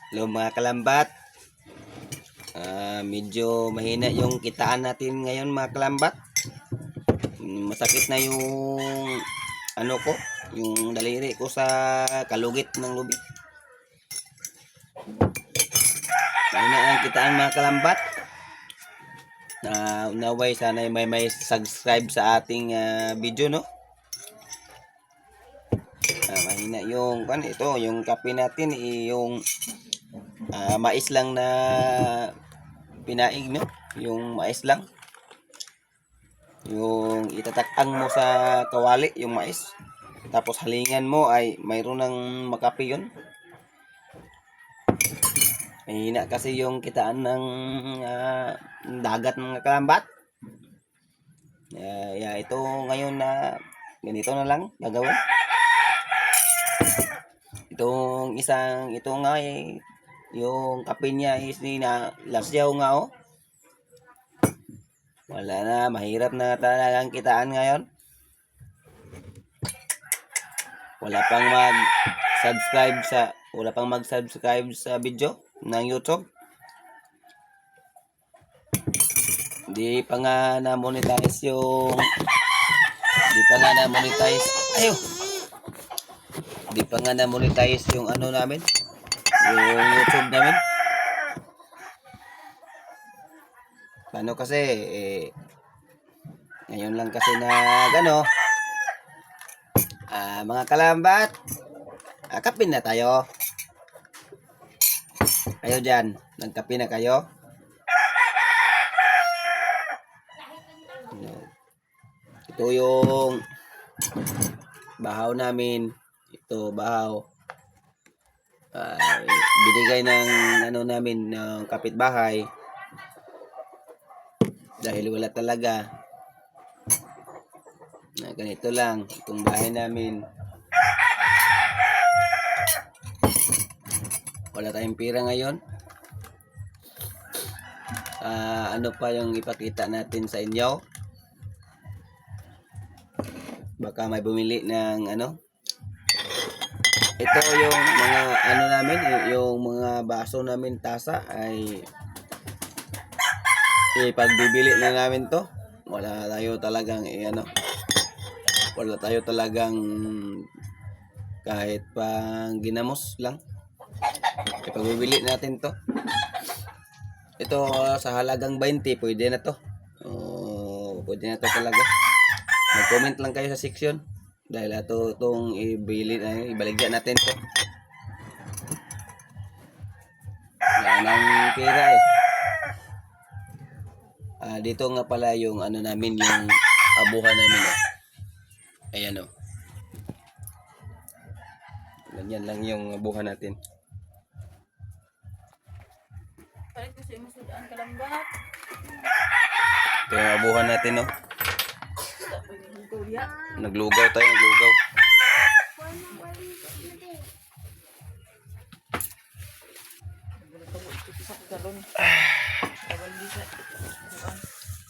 Hello mga kalambat. Medyo mahina yung kitaan natin ngayon mga kalambat. Masakit na yung ano ko, yung daliri ko sa kalugit ng lubid. Mahina ang kitaan mga kalambat. Naway sana may subscribe sa ating video, no? Mahina yung ito, yung kape natin, yung mais lang na pinaig, no? Yung mais lang. Yung itatakang mo sa kawali, yung mais. Tapos halingan mo ay mayroon ng makape yun. Mahina kasi yung kitaan ng dagat mga kalambat. Ito ngayon na ganito na lang gagawin. Ito nga yung kape niya is lasyaw nga, oh. Wala na, mahirap na talagang kitaan ngayon. Wala pang mag-subscribe sa video ng YouTube. Di pa nga na-monetize yung ano namin, yung YouTube namin. Paano kasi ngayon lang kasi na mga kalambat, kape na tayo. Kayo dyan, nagkape na kayo? Ito yung bahaw namin. Ito, bahaw. Binigay ng namin ng kapitbahay. Dahil wala talaga. Ganito lang itong bahay namin. Wala tayong pira ngayon. Ano pa yung ipakita natin sa inyo? Baka may bumili ng ito yung mga namin, yung mga baso namin, tasa ay ipagbibili na namin to. Wala tayo talagang kahit pang ginamos lang. Ipagbibili natin to. Ito sa halagang 20, pwede na to. Pwede na to talaga. Mag-comment lang kayo sa section dahil itong ibaligyan natin to. Yan ang pera eh. Dito nga pala yung namin, yung abuhan namin. Ayan o. Ganyan lang yung abuhan natin. Ito yung abuhan natin, no? Naglugaw tayo, naglugaw.